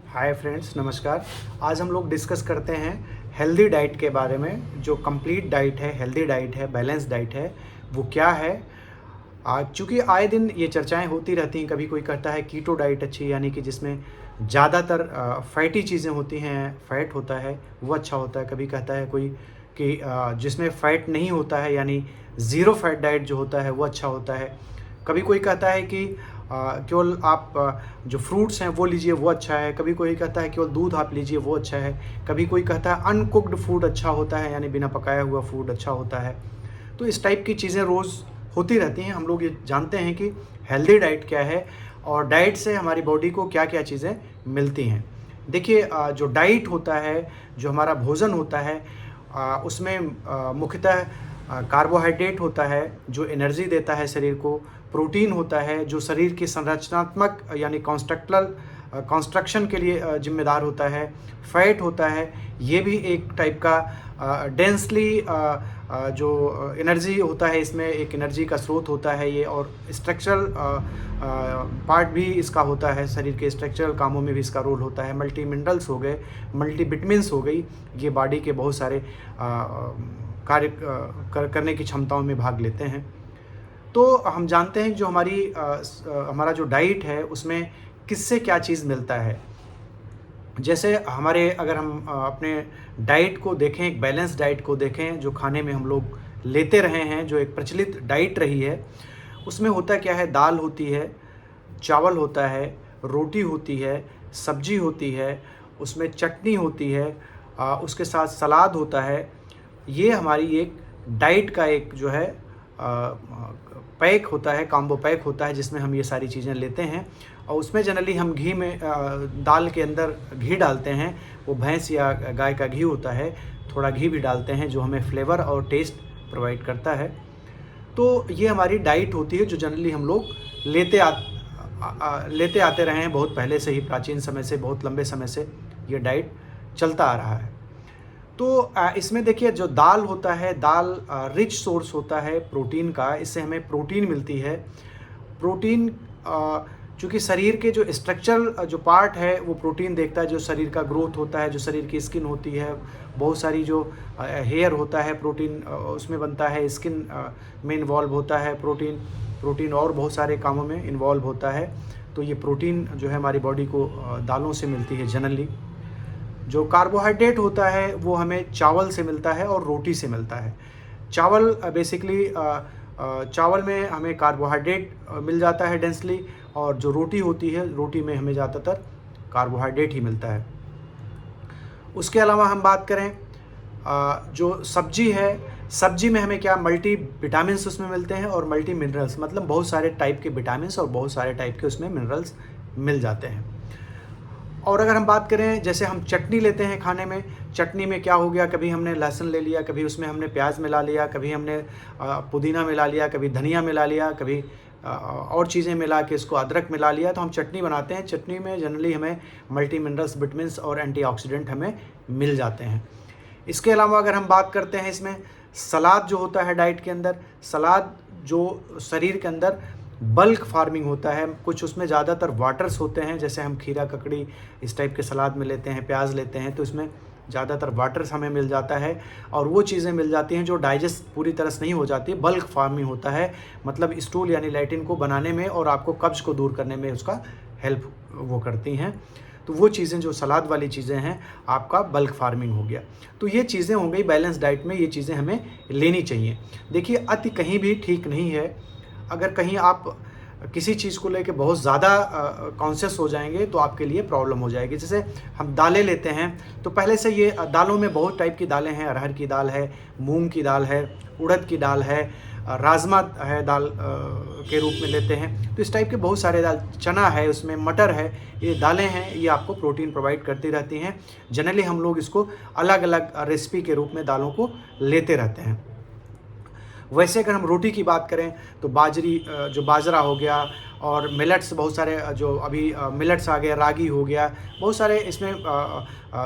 Hi friends, नमस्कार। आज हम लोग डिस्कस करते हैं हेल्दी डाइट के बारे में। जो कंप्लीट डाइट है, हेल्दी डाइट है, बैलेंस डाइट है, वो क्या है। चूँकि आए दिन ये चर्चाएं होती रहती हैं। कभी कोई कहता है कीटो डाइट अच्छी, यानी कि जिसमें ज़्यादातर फैटी चीज़ें होती हैं, फैट होता है, वो अच्छा होता है। कभी कहता है कोई कि जिसमें फ़ैट नहीं होता है, यानी ज़ीरो फैट डाइट जो होता है वो अच्छा होता है। कभी कोई कहता है कि केवल आप जो फ्रूट्स हैं वो लीजिए, वो अच्छा है। कभी कोई कहता है केवल दूध आप लीजिए, वो अच्छा है। कभी कोई कहता है अनकुक्ड फूड अच्छा होता है, यानी बिना पकाया हुआ फूड अच्छा होता है। तो इस टाइप की चीज़ें रोज़ होती रहती हैं। हम लोग ये जानते हैं कि हेल्दी डाइट क्या है और डाइट से हमारी बॉडी को क्या क्या चीज़ें मिलती हैं। देखिए, जो डाइट होता है, जो हमारा भोजन होता है, उसमें मुख्यतः कार्बोहाइड्रेट होता है जो एनर्जी देता है शरीर को। प्रोटीन होता है जो शरीर की संरचनात्मक यानी कंस्ट्रक्शन के लिए जिम्मेदार होता है। फैट होता है, ये भी एक टाइप का डेंसली जो एनर्जी होता है, इसमें एक एनर्जी का स्रोत होता है ये। और स्ट्रक्चरल पार्ट भी इसका होता है, शरीर के स्ट्रक्चरल कामों में भी इसका रोल होता है। मल्टी मिनरल्स हो गए, मल्टी विटामिन्स हो गई, ये बॉडी के बहुत सारे कार्य करने की क्षमताओं में भाग लेते हैं। तो हम जानते हैं जो हमारा जो डाइट है उसमें किससे क्या चीज़ मिलता है। जैसे अगर हम अपने डाइट को देखें, एक बैलेंस डाइट को देखें, जो खाने में हम लोग लेते रहे हैं, जो एक प्रचलित डाइट रही है, उसमें होता क्या है। दाल होती है, चावल होता है, रोटी होती है, सब्जी होती है, उसमें चटनी होती है, उसके साथ सलाद होता है। ये हमारी एक डाइट का एक जो है पैक होता है, कॉम्बो पैक होता है, जिसमें हम ये सारी चीज़ें लेते हैं। और उसमें जनरली हम घी में दाल के अंदर घी डालते हैं। वो भैंस या गाय का घी होता है, थोड़ा घी भी डालते हैं जो हमें फ्लेवर और टेस्ट प्रोवाइड करता है। तो ये हमारी डाइट होती है जो जनरली हम लोग लेते आते रहे हैं बहुत पहले से ही, प्राचीन समय से, बहुत लंबे समय से ये डाइट चलता आ रहा है। तो इसमें देखिए, जो दाल होता है, दाल रिच सोर्स होता है प्रोटीन का। इससे हमें प्रोटीन मिलती है। प्रोटीन चूँकि शरीर के जो स्ट्रक्चरल जो पार्ट है वो प्रोटीन देखता है। जो शरीर का ग्रोथ होता है, जो शरीर की स्किन होती है, बहुत सारी जो हेयर होता है, प्रोटीन उसमें बनता है। स्किन में इन्वॉल्व होता है प्रोटीन और बहुत सारे कामों में इन्वॉल्व होता है। तो ये प्रोटीन जो है हमारी बॉडी को दालों से मिलती है जनरली। जो कार्बोहाइड्रेट होता है वो हमें चावल से मिलता है और रोटी से मिलता है। चावल बेसिकली चावल में हमें कार्बोहाइड्रेट मिल जाता है डेंसली, और जो रोटी होती है, रोटी में हमें ज़्यादातर कार्बोहाइड्रेट ही मिलता है। उसके अलावा हम बात करें जो सब्जी है, सब्जी में हमें क्या मल्टी विटामिन्स उसमें मिलते हैं और मल्टी मिनरल्स, मतलब बहुत सारे टाइप के विटामिन्स और बहुत सारे टाइप के उसमें मिनरल्स मिल जाते हैं। और अगर हम बात करें, जैसे हम चटनी लेते हैं खाने में, चटनी में क्या हो गया, कभी हमने लहसुन ले लिया, कभी उसमें हमने प्याज मिला लिया, कभी हमने पुदीना मिला लिया, कभी धनिया मिला लिया, कभी और चीज़ें मिला के इसको अदरक मिला लिया, तो हम चटनी बनाते हैं। चटनी में जनरली हमें मल्टी मिनरल्स, विटामिन्स और एंटीऑक्सीडेंट हमें मिल जाते हैं। इसके अलावा अगर हम बात करते हैं, इसमें सलाद जो होता है डाइट के अंदर, सलाद जो शरीर के अंदर बल्क फार्मिंग होता है, कुछ उसमें ज़्यादातर वाटर्स होते हैं। जैसे हम खीरा, ककड़ी इस टाइप के सलाद में लेते हैं, प्याज लेते हैं, तो इसमें ज़्यादातर वाटर्स हमें मिल जाता है। और वो चीज़ें मिल जाती हैं जो डाइजेस्ट पूरी तरह से नहीं हो जाती। बल्क फार्मिंग होता है, मतलब स्टूल यानी लैट्रिन को बनाने में और आपको कब्ज़ को दूर करने में उसका हेल्प वो करती हैं। तो वो चीज़ें जो सलाद वाली चीज़ें हैं, आपका बल्क फार्मिंग हो गया। तो ये चीज़ें हो गई बैलेंस डाइट में, ये चीज़ें हमें लेनी चाहिए। देखिए, अति कहीं भी ठीक नहीं है। अगर कहीं आप किसी चीज़ को लेके बहुत ज़्यादा कॉन्शियस हो जाएंगे तो आपके लिए प्रॉब्लम हो जाएगी। जैसे हम दालें लेते हैं, तो पहले से ये दालों में बहुत टाइप की दालें हैं। अरहर की दाल है, मूंग की दाल है, उड़द की दाल है, राजमा है, दाल के रूप में लेते हैं। तो इस टाइप के बहुत सारे दाल, चना है, उसमें मटर है, ये दालें हैं, ये आपको प्रोटीन प्रोवाइड करती रहती हैं। जनरली हम लोग इसको अलग अलग रेसिपी के रूप में दालों को लेते रहते हैं। वैसे अगर हम रोटी की बात करें तो जो बाजरा हो गया, और मिलेट्स बहुत सारे जो अभी मिलेट्स आ गए, रागी हो गया, बहुत सारे इसमें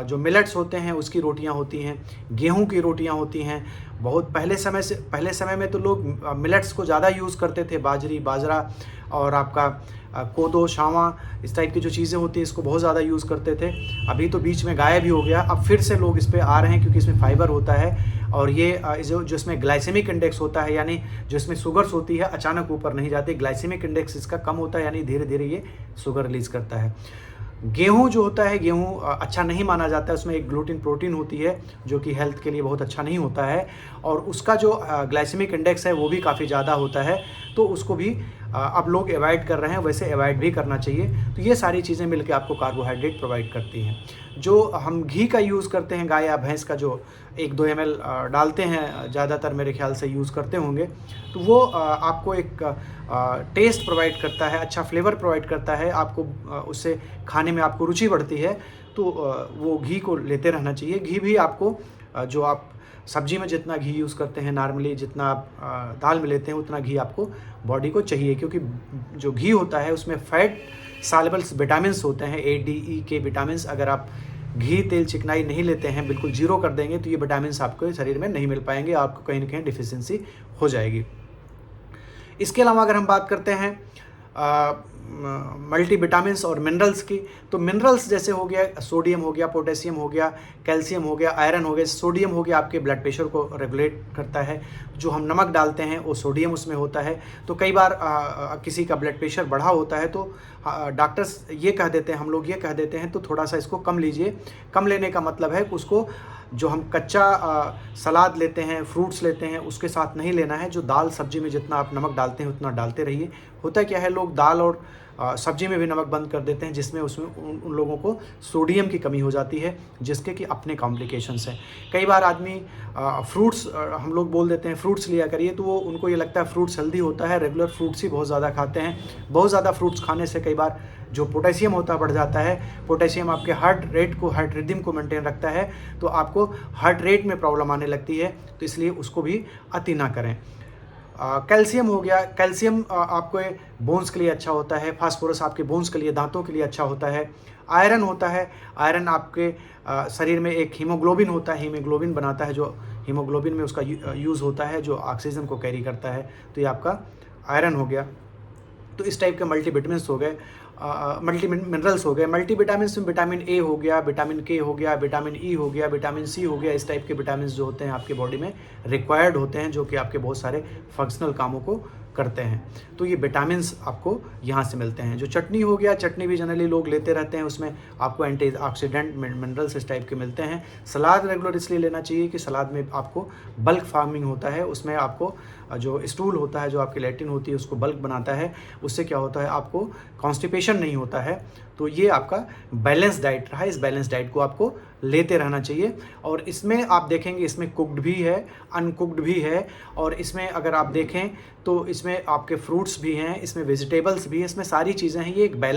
जो मिलेट्स होते हैं उसकी रोटियां होती हैं, गेहूं की रोटियां होती हैं। बहुत पहले समय में तो लोग मिलेट्स को ज़्यादा यूज़ करते थे, बाजरी, बाजरा और आपका कोदो, शावा, इस टाइप की जो चीज़ें होती हैं इसको बहुत ज़्यादा यूज़ करते थे। अभी तो बीच में गायब ही हो गया, अब फिर से लोग इस पे आ रहे हैं क्योंकि इसमें फाइबर होता है और ये जो इसमें ग्लाइसेमिक इंडेक्स होता है, यानी जो इसमें शुगर्स होती है अचानक ऊपर नहीं जाती, ग्लाइसेमिक इंडेक्स इसका कम होता है, यानी धीरे धीरे ये शुगर रिलीज़ करता है। गेहूँ जो होता है, गेहूँ अच्छा नहीं माना जाता है, उसमें एक ग्लूटिन प्रोटीन होती है जो कि हेल्थ के लिए बहुत अच्छा नहीं होता है और उसका जो ग्लाइसेमिक इंडेक्स है वो भी काफ़ी ज़्यादा होता है, तो उसको भी अब लोग अवॉइड कर रहे हैं, वैसे अवॉइड भी करना चाहिए। तो ये सारी चीज़ें मिलकर आपको कार्बोहाइड्रेट प्रोवाइड करती हैं। जो हम घी का यूज़ करते हैं, गाय या भैंस का जो 1-2 ml डालते हैं, ज़्यादातर मेरे ख्याल से यूज़ करते होंगे, तो वो आपको एक टेस्ट प्रोवाइड करता है, अच्छा फ्लेवर प्रोवाइड करता है, आपको उससे खाने में आपको रुचि बढ़ती है, तो वो घी को लेते रहना चाहिए। घी भी आपको जो आप सब्जी में जितना घी यूज़ करते हैं नॉर्मली, जितना आप दाल में लेते हैं उतना घी आपको बॉडी को चाहिए, क्योंकि जो घी होता है उसमें फैट सॉल्युबल्स विटामिन्स होते हैं, A, D, E के विटामिन्स। अगर आप घी, तेल, चिकनाई नहीं लेते हैं, बिल्कुल जीरो कर देंगे, तो ये विटामिन्स आपको शरीर में नहीं मिल पाएंगे, आपको कहीं ना कहीं डिफिशियंसी हो जाएगी। इसके अलावा अगर हम बात करते हैं मल्टी विटामिन्स और मिनरल्स की, तो मिनरल्स जैसे हो गया सोडियम हो गया, पोटेशियम हो गया, कैल्शियम हो गया, आयरन हो गया। सोडियम हो गया आपके ब्लड प्रेशर को रेगुलेट करता है, जो हम नमक डालते हैं वो सोडियम उसमें होता है। तो कई बार किसी का ब्लड प्रेशर बढ़ा होता है तो डॉक्टर्स ये कह देते हैं, हम लोग ये कह देते हैं तो थोड़ा सा इसको कम लीजिए। कम लेने का मतलब है कि उसको जो हम कच्चा सलाद लेते हैं, फ्रूट्स लेते हैं, उसके साथ नहीं लेना है। जो दाल सब्जी में जितना आप नमक डालते हैं उतना डालते रहिए। होता क्या है, लोग दाल और सब्जी में भी नमक बंद कर देते हैं, जिसमें उसमें उन लोगों को सोडियम की कमी हो जाती है, जिसके कि अपने कॉम्प्लिकेशंस हैं। कई बार आदमी फ्रूट्स, हम लोग बोल देते हैं फ्रूट्स लिया करिए, तो वो उनको ये लगता है फ्रूट्स हेल्दी होता है, रेगुलर फ्रूट्स ही बहुत ज़्यादा खाते हैं। बहुत ज़्यादा फ्रूट्स खाने से कई बार जो पोटेशियम होता है बढ़ जाता है। पोटेशियम आपके हार्ट रिदम को मेंटेन रखता है, तो आपको हार्ट रेट में प्रॉब्लम आने लगती है, तो इसलिए उसको भी अति ना करें। कैल्शियम हो गया, कैल्शियम आपको बोन्स के लिए अच्छा होता है। फास्फोरस आपके बोन्स के लिए, दांतों के लिए अच्छा होता है। आयरन होता है, आयरन आपके शरीर में एक हीमोग्लोबिन होता है, हीमोग्लोबिन बनाता है, जो हीमोग्लोबिन में उसका यूज़ होता है, जो ऑक्सीजन को कैरी करता है, तो ये आपका आयरन हो गया। तो इस टाइप के मल्टीविटामिन्स हो गए, मल्टी मिनरल्स हो गए। मल्टी विटामिन्स में विटामिन ए हो गया, विटामिन के हो गया, विटामिन ई हो गया, विटामिन सी हो गया। इस टाइप के विटामिन्स जो होते हैं आपके बॉडी में रिक्वायर्ड होते हैं, जो कि आपके बहुत सारे फंक्शनल कामों को करते हैं। तो ये विटामिन्स आपको यहाँ से मिलते हैं। जो चटनी हो गया, चटनी भी जनरली लोग लेते रहते हैं, उसमें आपको एंटीऑक्सीडेंट मिनरल्स इस टाइप के मिलते हैं। सलाद रेगुलर इसलिए लेना चाहिए कि सलाद में आपको बल्क फार्मिंग होता है, उसमें आपको जो स्टूल होता है, जो आपकी लैट्रिन होती है, उसको बल्क बनाता है। उससे क्या होता है, आपको कॉन्स्टिपेशन नहीं होता है। तो ये आपका बैलेंस डाइट रहा, इस बैलेंस डाइट को आपको लेते रहना चाहिए। और इसमें आप देखेंगे इसमें कुक्ड भी है, अनकुक्ड भी है, और इसमें अगर आप देखें तो इसमें आपके फ्रूट्स भी हैं, इसमें वेजिटेबल्स भी हैं, इसमें सारी चीज़ें हैं। ये एक बैलेंस